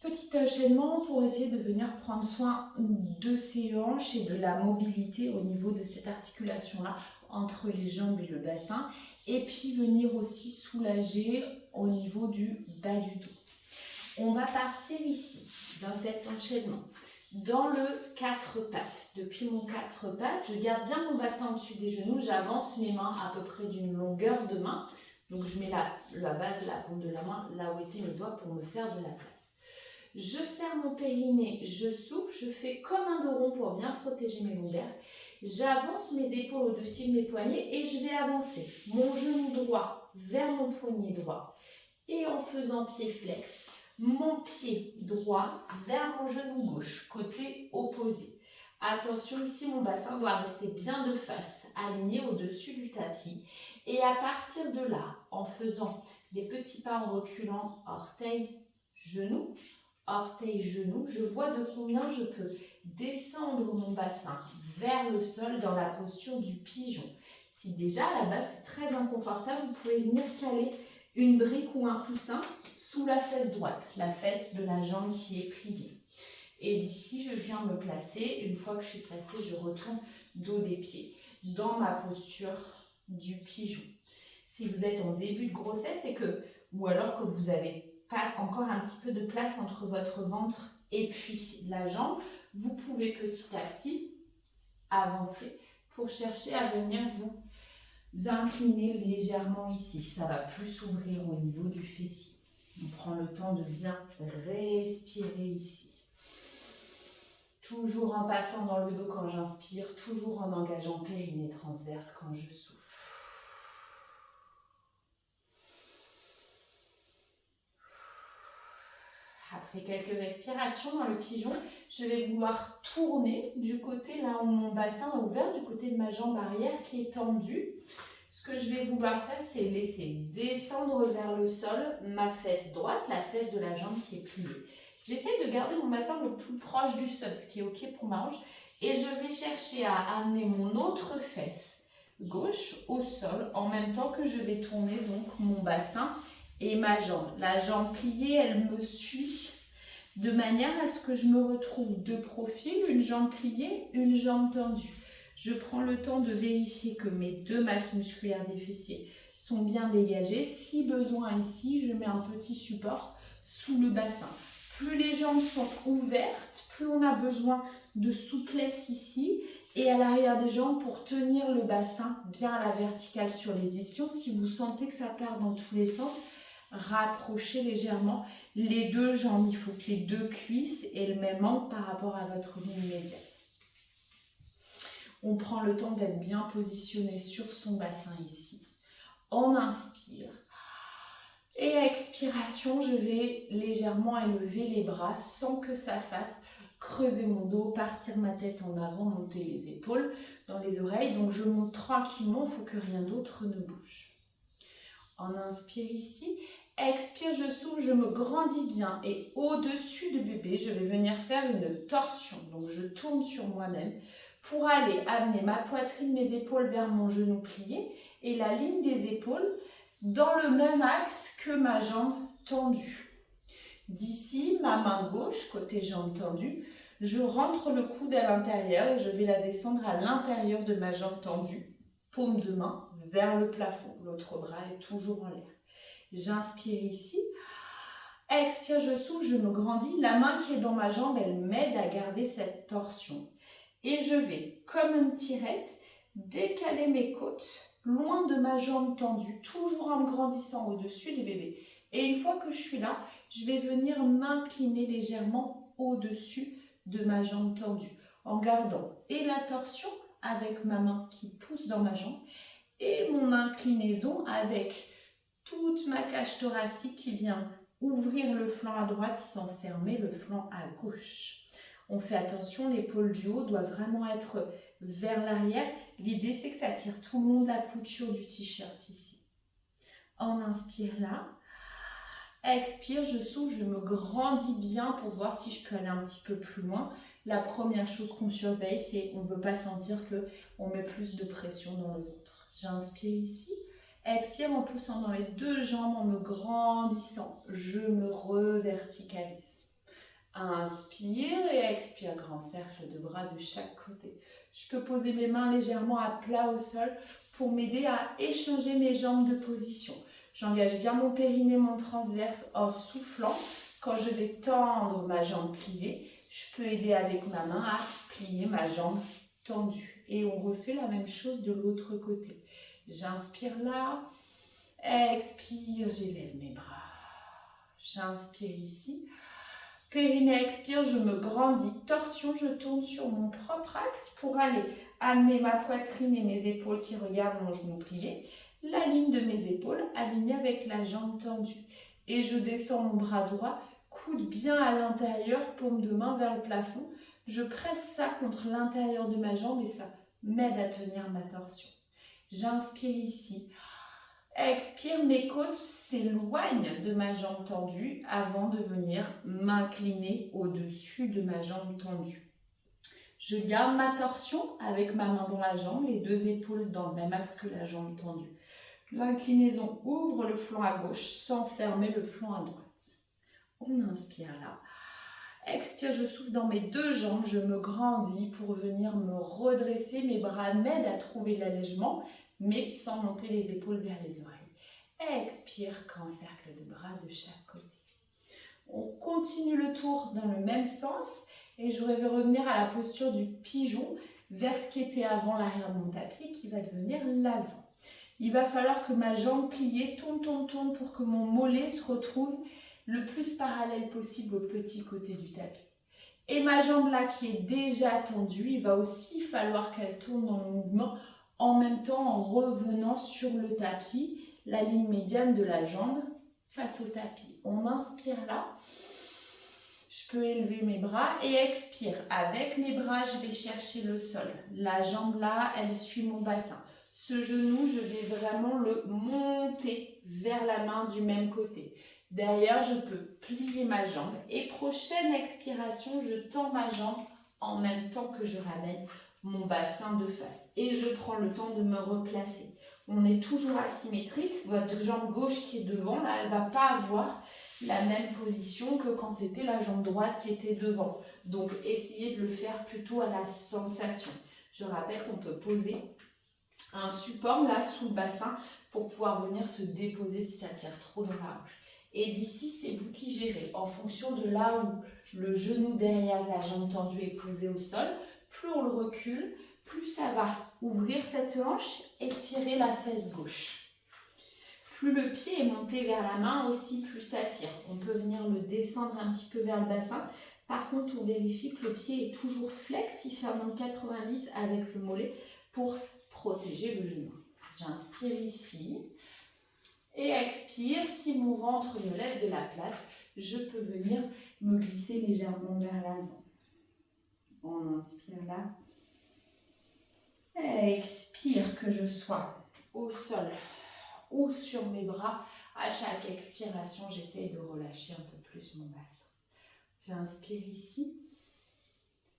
Petit enchaînement pour essayer de venir prendre soin de ses hanches et de la mobilité au niveau de cette articulation-là entre les jambes et le bassin. Et puis venir aussi soulager au niveau du bas du dos. On va partir ici, dans cet enchaînement, dans le 4 pattes. Depuis mon 4 pattes, je garde bien mon bassin au-dessus des genoux, j'avance mes mains à peu près d'une longueur de main. Donc je mets la base de la paume de la main là où étaient mes doigts pour me faire de la place. Je serre mon périnée, je souffle, je fais comme un dos rond pour bien protéger mes lombaires. J'avance mes épaules au-dessus de mes poignets et je vais avancer mon genou droit vers mon poignet droit. Et en faisant pied flex, mon pied droit vers mon genou gauche, côté opposé. Attention, ici mon bassin doit rester bien de face, aligné au-dessus du tapis. Et à partir de là, en faisant des petits pas en reculant, orteil, genou, orteil, genou, je vois de combien je peux descendre mon bassin vers le sol dans la posture du pigeon. Si déjà à la base c'est très inconfortable, vous pouvez venir caler une brique ou un coussin sous la fesse droite, la fesse de la jambe qui est pliée. Et d'ici, je viens me placer. Une fois que je suis placée, je retourne dos des pieds dans ma posture du pigeon. Si vous êtes en début de grossesse ou alors que vous n'avez pas encore un petit peu de place entre votre ventre et puis la jambe, vous pouvez petit à petit avancer pour chercher à venir vous incliner légèrement ici. Ça va plus s'ouvrir au niveau du fessier. On prend le temps de bien respirer ici. Toujours en passant dans le dos quand j'inspire, toujours en engageant périnée transverse quand je souffle. Après quelques respirations dans le pigeon, je vais vouloir tourner du côté là où mon bassin est ouvert, du côté de ma jambe arrière qui est tendue. Ce que je vais vouloir faire, c'est laisser descendre vers le sol ma fesse droite, la fesse de la jambe qui est pliée. J'essaie de garder mon bassin le plus proche du sol, ce qui est OK pour ma hanche. Et je vais chercher à amener mon autre fesse gauche au sol en même temps que je vais tourner donc mon bassin et ma jambe. La jambe pliée, elle me suit de manière à ce que je me retrouve de profil, une jambe pliée, une jambe tendue. Je prends le temps de vérifier que mes deux masses musculaires des fessiers sont bien dégagées. Si besoin ici, je mets un petit support sous le bassin. Plus les jambes sont ouvertes, plus on a besoin de souplesse ici et à l'arrière des jambes pour tenir le bassin bien à la verticale sur les ischions. Si vous sentez que ça part dans tous les sens, rapprochez légèrement les deux jambes. Il faut que les deux cuisses aient le même angle par rapport à votre ligne médiane. On prend le temps d'être bien positionné sur son bassin ici. On inspire. Et à expiration, je vais légèrement élever les bras sans que ça fasse creuser mon dos, partir ma tête en avant, monter les épaules dans les oreilles. Donc je monte tranquillement, il faut que rien d'autre ne bouge. On inspire ici. Expire, je souffle, je me grandis bien. Et au-dessus de bébé, je vais venir faire une torsion. Donc je tourne sur moi-même pour aller amener ma poitrine, mes épaules vers mon genou plié et la ligne des épaules dans le même axe que ma jambe tendue. D'ici, ma main gauche, côté jambe tendue, je rentre le coude à l'intérieur et je vais la descendre à l'intérieur de ma jambe tendue. Paume de main vers le plafond. L'autre bras est toujours en l'air. J'inspire ici. Expire, je souffle, je me grandis. La main qui est dans ma jambe, elle m'aide à garder cette torsion. Et je vais, comme une tirette, décaler mes côtes loin de ma jambe tendue, toujours en me grandissant au-dessus du bébé. Et une fois que je suis là, je vais venir m'incliner légèrement au-dessus de ma jambe tendue, en gardant et la torsion avec ma main qui pousse dans ma jambe, et mon inclinaison avec toute ma cage thoracique qui vient ouvrir le flanc à droite sans fermer le flanc à gauche. On fait attention, l'épaule du haut doit vraiment être vers l'arrière. L'idée, c'est que ça tire tout le long de la couture du t-shirt ici. On inspire là. Expire, je souffle, je me grandis bien pour voir si je peux aller un petit peu plus loin. La première chose qu'on surveille, c'est qu'on ne veut pas sentir qu'on met plus de pression dans le ventre. J'inspire ici. Expire en poussant dans les deux jambes, en me grandissant. Je me reverticalise. Inspire et expire, grand cercle de bras de chaque côté. Je peux poser mes mains légèrement à plat au sol pour m'aider à échanger mes jambes de position. J'engage bien mon périnée, mon transverse en soufflant. Quand je vais tendre ma jambe pliée, je peux aider avec ma main à plier ma jambe tendue. Et on refait la même chose de l'autre côté. J'inspire là, expire, j'élève mes bras. J'inspire ici. Périnée expire, je me grandis. Torsion, je tourne sur mon propre axe pour aller amener ma poitrine et mes épaules qui regardent mon genou plié. La ligne de mes épaules alignée avec la jambe tendue. Et je descends mon bras droit, coude bien à l'intérieur, paume de main vers le plafond. Je presse ça contre l'intérieur de ma jambe et ça m'aide à tenir ma torsion. J'inspire ici. Expire, mes côtes s'éloignent de ma jambe tendue avant de venir m'incliner au-dessus de ma jambe tendue. Je garde ma torsion avec ma main dans la jambe, les deux épaules dans le même axe que la jambe tendue. L'inclinaison ouvre le flanc à gauche sans fermer le flanc à droite. On inspire là. Expire, je souffle dans mes deux jambes, je me grandis pour venir me redresser. Mes bras m'aident à trouver l'allègement, mais sans monter les épaules vers les oreilles. Expire, grand cercle de bras de chaque côté. On continue le tour dans le même sens et je vais revenir à la posture du pigeon vers ce qui était avant l'arrière de mon tapis qui va devenir l'avant. Il va falloir que ma jambe pliée tourne pour que mon mollet se retrouve le plus parallèle possible au petit côté du tapis. Et ma jambe là qui est déjà tendue, il va aussi falloir qu'elle tourne dans le mouvement en même temps en revenant sur le tapis, la ligne médiane de la jambe face au tapis. On inspire là, je peux élever mes bras et expire. Avec mes bras, je vais chercher le sol. La jambe là, elle suit mon bassin. Ce genou, je vais vraiment le monter vers la main du même côté. Derrière, je peux plier ma jambe et prochaine expiration, je tends ma jambe en même temps que je ramène mon bassin de face. Et je prends le temps de me replacer. On est toujours asymétrique. Votre jambe gauche qui est devant, là, elle ne va pas avoir la même position que quand c'était la jambe droite qui était devant. Donc, essayez de le faire plutôt à la sensation. Je rappelle qu'on peut poser un support là sous le bassin pour pouvoir venir se déposer si ça tire trop dans la hanche. Et d'ici, c'est vous qui gérez. En fonction de là où le genou derrière la jambe tendue est posé au sol, plus on le recule, plus ça va ouvrir cette hanche et tirer la fesse gauche. Plus le pied est monté vers la main aussi, plus ça tire. On peut venir le descendre un petit peu vers le bassin. Par contre, on vérifie que le pied est toujours flex, il ferme en 90 avec le mollet pour protéger le genou. J'inspire ici et expire. Si mon ventre me laisse de la place, je peux venir me glisser légèrement vers l'avant. On inspire là. Expire, que je sois au sol ou sur mes bras. À chaque expiration, j'essaye de relâcher un peu plus mon bassin. J'inspire ici.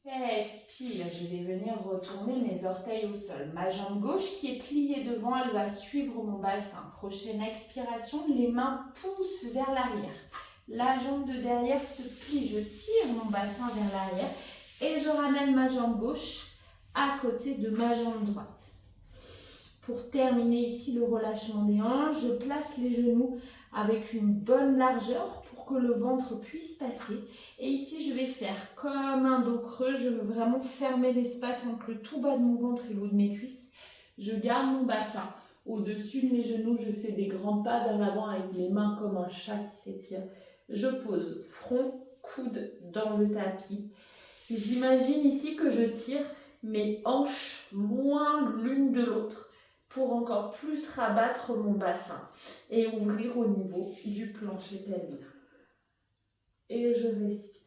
Expire, je vais venir retourner mes orteils au sol. Ma jambe gauche qui est pliée devant, elle va suivre mon bassin. Prochaine expiration, les mains poussent vers l'arrière. La jambe de derrière se plie, je tire mon bassin vers l'arrière et je ramène ma jambe gauche à côté de ma jambe droite. Pour terminer ici le relâchement des hanches, je place les genoux avec une bonne largeur pour que le ventre puisse passer. Et ici, je vais faire comme un dos creux. Je veux vraiment fermer l'espace entre le tout bas de mon ventre et le haut de mes cuisses. Je garde mon bassin au-dessus de mes genoux. Je fais des grands pas vers l'avant avec mes mains comme un chat qui s'étire. Je pose front, coude dans le tapis. J'imagine ici que je tire mes hanches loin l'une de l'autre pour encore plus rabattre mon bassin et ouvrir au niveau du plancher pelvien. Et je respire.